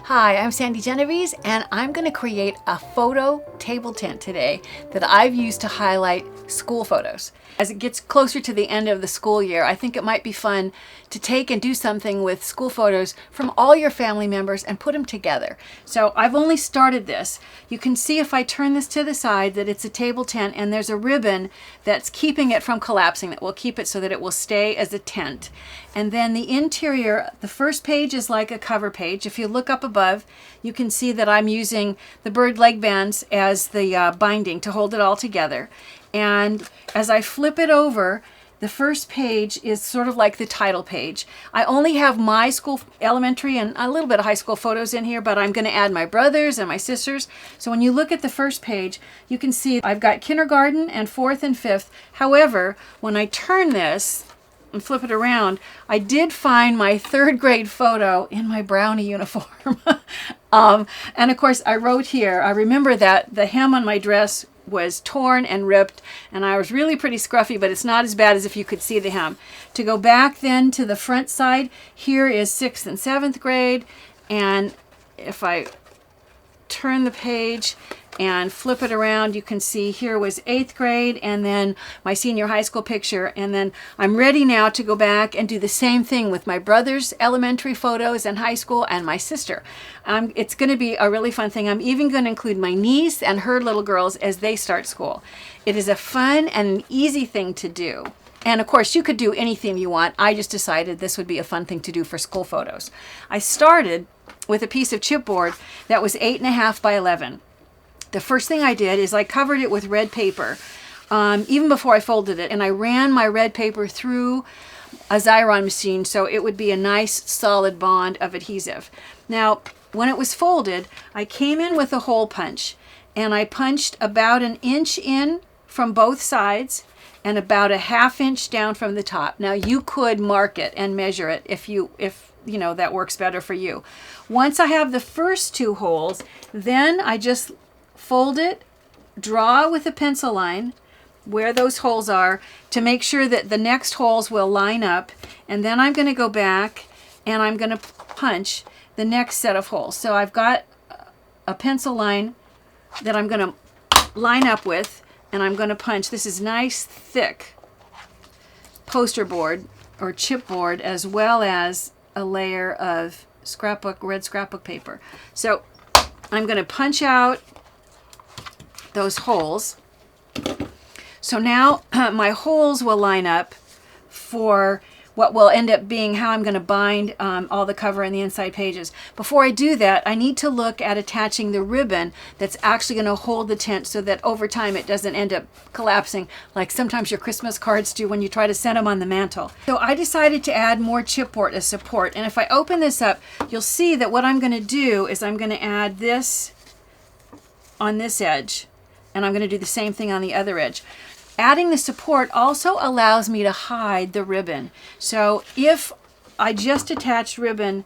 Hi, I'm Sandy Genovese, and I'm going to create a photo table tent today that I've used to highlight school photos. As it gets closer to the end of the school year, I think it might be fun to take and do something with school photos from all your family members and put them together. So I've only started this. You can see if I turn this to the side that it's a table tent, and there's a ribbon that's keeping it from collapsing that will keep it so that it will stay as a tent. And then the interior, the first page is like a cover page. If you look up above, you can see that I'm using the bird leg bands as the binding to hold it all together. And as I flip it over, the first page is sort of like the title page. I only have my school, elementary, and a little bit of high school photos in here, but I'm going to add my brothers and my sisters. So when you look at the first page, you can see I've got kindergarten and fourth and fifth. However, when I turn this and flip it around, I did find my third grade photo in my brownie uniform. And of course, I wrote here, I remember that the hem on my dress was torn and ripped, and I was really pretty scruffy, but it's not as bad as if you could see the hem. To go back then to the front side, here is 6th and 7th grade, and if I turn the page and flip it around, you can see here was 8th grade, and then my senior high school picture. And then I'm ready now to go back and do the same thing with my brother's elementary photos and high school, and my sister. It's going to be a really fun thing. I'm even going to include my niece and her little girls as they start school. It is a fun and an easy thing to do. And of course, you could do any theme you want. I just decided this would be a fun thing to do for school photos. I started with a piece of chipboard that was 8.5 by 11. The first thing I did is I covered it with red paper, even before I folded it, and I ran my red paper through a Xyron machine so it would be a nice solid bond of adhesive. Now, when it was folded, I came in with a hole punch, and I punched about 1 inch in from both sides and about 1/2 inch down from the top. Now, you could mark it and measure it if you know that works better for you. Once I have the first 2 holes, then I just fold it, draw with a pencil line where those holes are to make sure that the next holes will line up, and then I'm going to go back and I'm going to punch the next set of holes. So I've got a pencil line that I'm going to line up with, and I'm going to punch. This is nice thick poster board or chipboard, as well as a layer of red scrapbook paper. So I'm going to punch out those holes. So now my holes will line up for what will end up being how I'm going to bind all the cover and the inside pages. Before I do that, I need to look at attaching the ribbon that's actually going to hold the tent so that over time it doesn't end up collapsing like sometimes your Christmas cards do when you try to set them on the mantle. So I decided to add more chipboard as support, and if I open this up, you'll see that what I'm going to do is I'm going to add this on this edge, and I'm going to do the same thing on the other edge. Adding the support also allows me to hide the ribbon. So if I just attach ribbon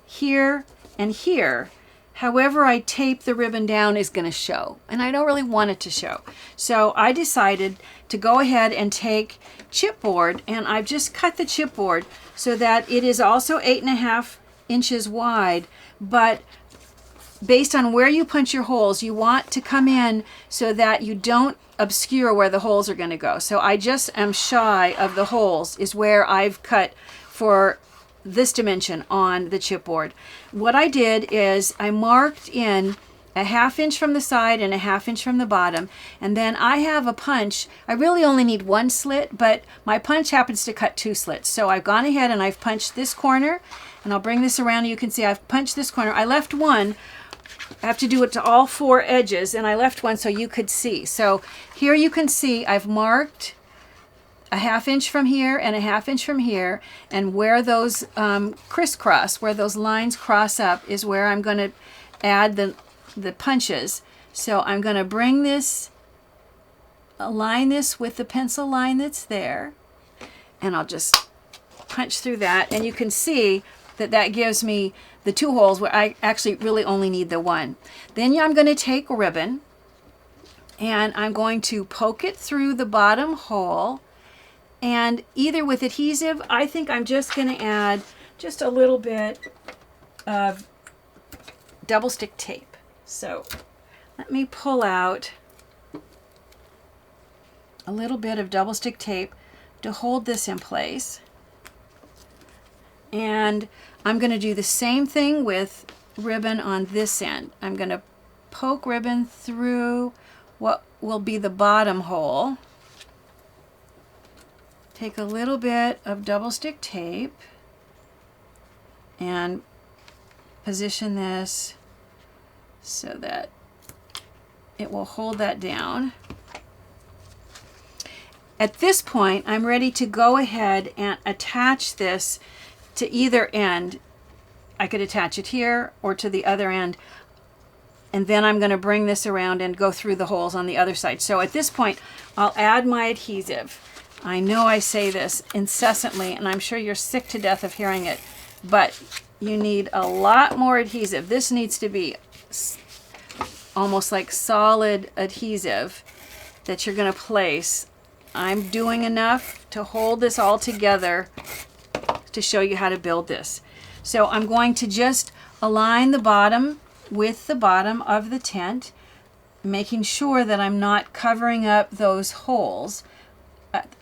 here and here, however I tape the ribbon down is going to show, and I don't really want it to show. So I decided to go ahead and take chipboard, and I've just cut the chipboard so that it is also 8.5 inches wide, but based on where you punch your holes, you want to come in so that you don't obscure where the holes are going to go. So I just am shy of the holes is where I've cut for this dimension on the chipboard. What I did is I marked in 1/2 inch from the side and 1/2 inch from the bottom, and then I have a punch. I really only need 1 slit, but my punch happens to cut 2 slits. So I've gone ahead and I've punched this corner, and I'll bring this around and you can see I've punched this corner. I left one. I have to do it to all 4 edges, and I left one so you could see. So here you can see I've marked 1/2 inch from here and 1/2 inch from here, and where those crisscross, where those lines cross up, is where I'm going to add the punches. So I'm going to bring this, align this with the pencil line that's there, and I'll just punch through that, and you can see that that gives me the 2 holes where I actually really only need the 1. Then I'm going to take a ribbon, and I'm going to poke it through the bottom hole, and either with adhesive, I think I'm just going to add just a little bit of double stick tape. So let me pull out a little bit of double stick tape to hold this in place. And I'm going to do the same thing with ribbon on this end. I'm going to poke ribbon through what will be the bottom hole. Take a little bit of double stick tape and position this so that it will hold that down. At this point, I'm ready to go ahead and attach this to either end. I could attach it here or to the other end. And then I'm going to bring this around and go through the holes on the other side. So at this point, I'll add my adhesive. I know I say this incessantly, and I'm sure you're sick to death of hearing it, but you need a lot more adhesive. This needs to be almost like solid adhesive that you're going to place. I'm doing enough to hold this all together to show you how to build this. So I'm going to just align the bottom with the bottom of the tent, making sure that I'm not covering up those holes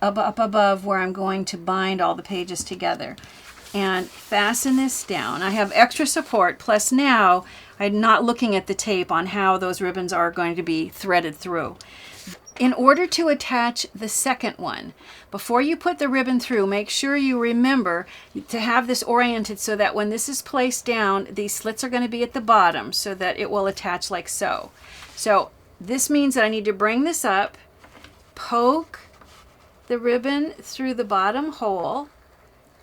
up above where I'm going to bind all the pages together. And fasten this down. I have extra support, plus now I'm not looking at the tape on how those ribbons are going to be threaded through. In order to attach the second one, before you put the ribbon through, make sure you remember to have this oriented so that when this is placed down, these slits are going to be at the bottom so that it will attach like so. So this means that I need to bring this up, poke the ribbon through the bottom hole,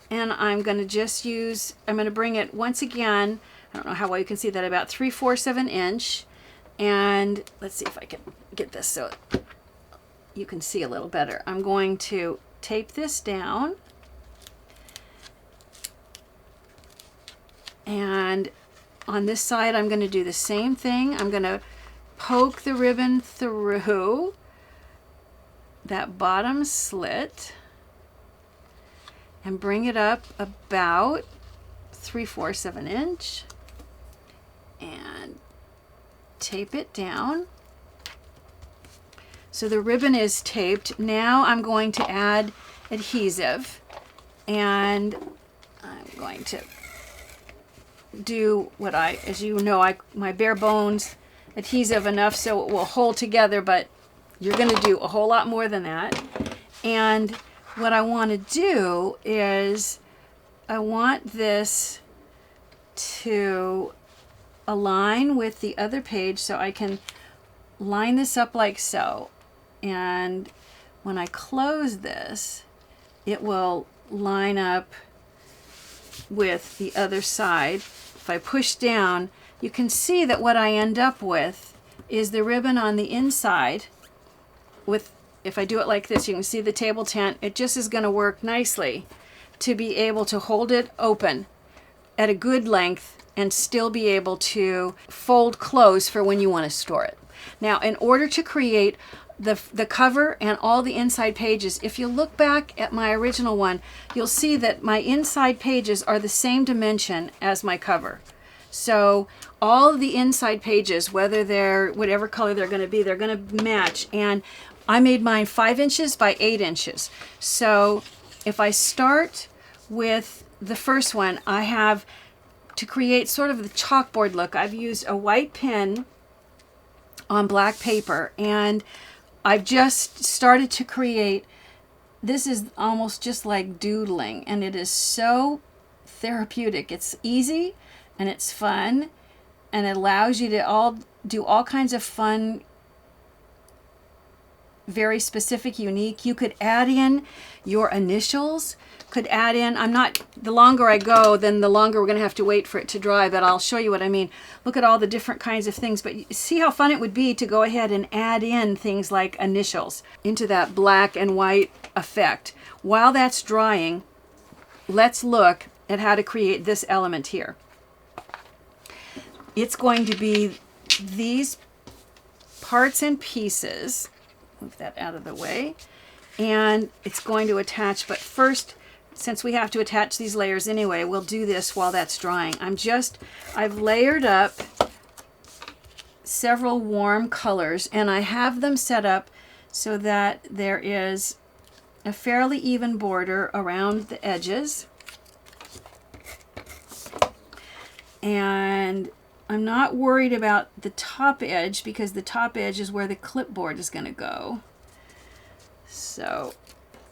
and I'm going to just I'm going to bring it once again, I don't know how well you can see that, about 3/4 of an inch. And let's see if I can get this so you can see a little better. I'm going to tape this down, and on this side I'm going to do the same thing. I'm going to poke the ribbon through that bottom slit and bring it up about 3/4 of an inch and tape it down. So the ribbon is taped. Now I'm going to add adhesive, and I'm going to do what as you know, my bare bones adhesive enough so it will hold together, but you're going to do a whole lot more than that. And what I want to do is I want this to align with the other page, so I can line this up like so. And when I close this, it will line up with the other side. If I push down, you can see that what I end up with is the ribbon on the inside. If I do it like this, you can see the table tent. It just is going to work nicely to be able to hold it open at a good length and still be able to fold close for when you want to store it. Now, in order to create the cover and all the inside pages, if you look back at my original one, you'll see that my inside pages are the same dimension as my cover. So all of the inside pages, whether they're whatever color they're going to be, they're going to match. And I made mine 5 inches by 8 inches. So if I start with the first one, I have to create sort of the chalkboard look. I've used a white pen on black paper, and I've just started to create. This is almost just like doodling, and it is so therapeutic. It's easy and it's fun, and it allows you to do all kinds of fun, very specific, unique. You could add in your initials, could add in, the longer I go, then the longer we're going to have to wait for it to dry, but I'll show you what I mean. Look at all the different kinds of things, but see how fun it would be to go ahead and add in things like initials into that black and white effect. While that's drying, let's look at how to create this element here. It's going to be these parts and pieces. Move that out of the way. And it's going to attach, but first, since we have to attach these layers anyway, we'll do this while that's drying. I've layered up several warm colors, and I have them set up so that there is a fairly even border around the edges. And I'm not worried about the top edge because the top edge is where the clipboard is going to go. So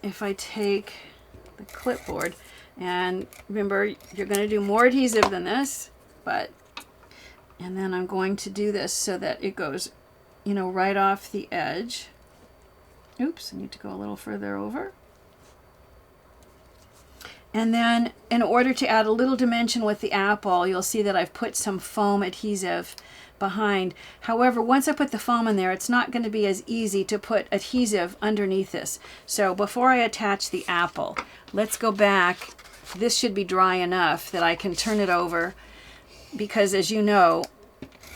if I take the clipboard, and remember, you're going to do more adhesive than this, and then I'm going to do this so that it goes, you know, right off the edge. Oops, I need to go a little further over. And then in order to add a little dimension with the apple, you'll see that I've put some foam adhesive behind. However, once I put the foam in there, it's not going to be as easy to put adhesive underneath this. So before I attach the apple, let's go back. This should be dry enough that I can turn it over, because as you know,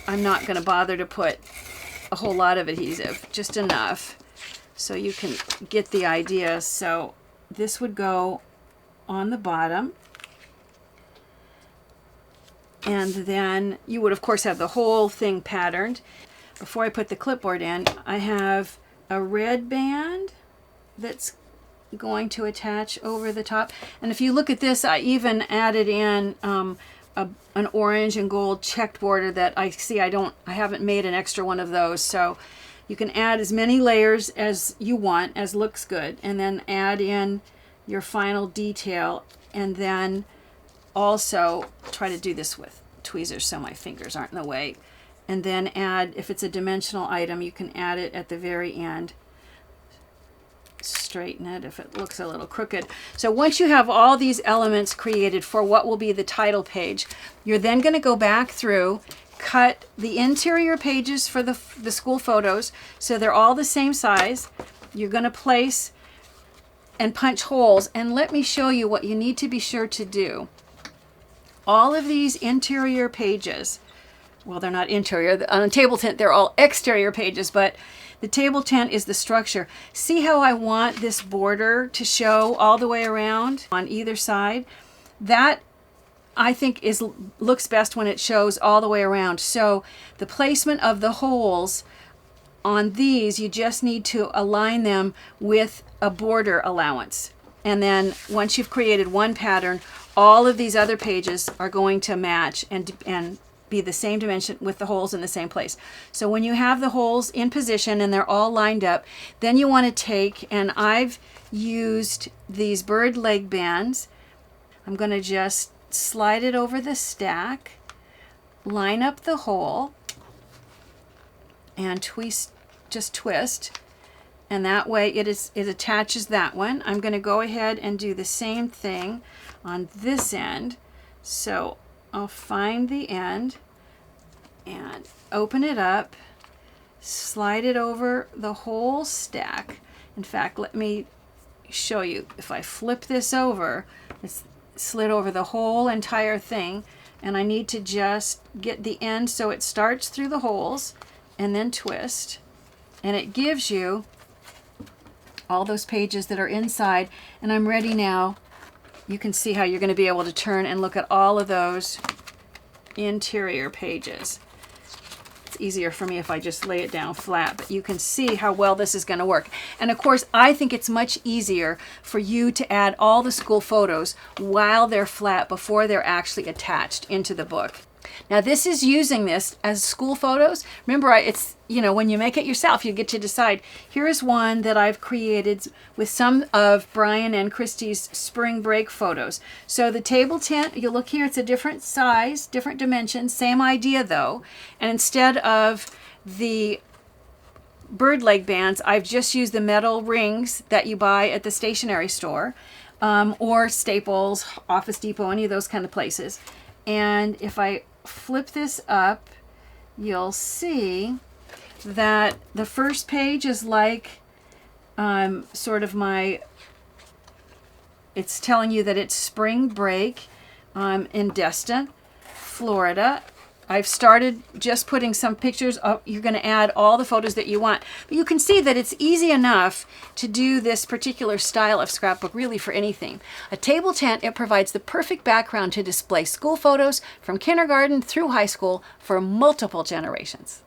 I'm not going to bother to put a whole lot of adhesive, just enough so you can get the idea. So this would go on the bottom, and then you would of course have the whole thing patterned. Before I put the clipboard in, I have a red band that's going to attach over the top, and if you look at this, I even added in an orange and gold checked border that I see I haven't made an extra one of those. So you can add as many layers as you want, as looks good, and then add in your final detail, and then also try to do this with tweezers so my fingers aren't in the way, and then add, if it's a dimensional item, you can add it at the very end. Straighten it if it looks a little crooked. So once you have all these elements created for what will be the title page, you're then going to go back through, cut the interior pages for the school photos so they're all the same size. You're going to place and punch holes, and let me show you what you need to be sure to do. All of these interior pages, well, they're not interior, on a table tent they're all exterior pages, but the table tent is the structure. See how I want this border to show all the way around on either side? That I think looks best when it shows all the way around. So the placement of the holes on these, you just need to align them with a border allowance. And then once you've created one pattern, all of these other pages are going to match and be the same dimension with the holes in the same place. So when you have the holes in position and they're all lined up, then you want to take, and I've used these bird leg bands. I'm going to just slide it over the stack, line up the hole, and just twist, and that way it attaches that one. I'm going to go ahead and do the same thing on this end. So I'll find the end and open it up, slide it over the whole stack. In fact, let me show you. If I flip this over, it's slid over the whole entire thing, and I need to just get the end so it starts through the holes and then twist, and it gives you all those pages that are inside. And I'm ready now. You can see how you're going to be able to turn and look at all of those interior pages. It's easier for me if I just lay it down flat, but you can see how well this is going to work. And of course, I think it's much easier for you to add all the school photos while they're flat before they're actually attached into the book. Now this is using this as school photos. Remember, it's, you know, when you make it yourself, you get to decide. Here is one that I've created with some of Brian and Christy's spring break photos. So the table tent, you look here, it's a different size, different dimensions, same idea though. And instead of the bird leg bands, I've just used the metal rings that you buy at the stationery store, or Staples, Office Depot, any of those kind of places. And if I flip this up, you'll see that the first page is like sort of it's telling you that it's spring break in Destin, Florida. I've started just putting some pictures up. You're going to add all the photos that you want. But you can see that it's easy enough to do this particular style of scrapbook really for anything. A table tent, it provides the perfect background to display school photos from kindergarten through high school for multiple generations.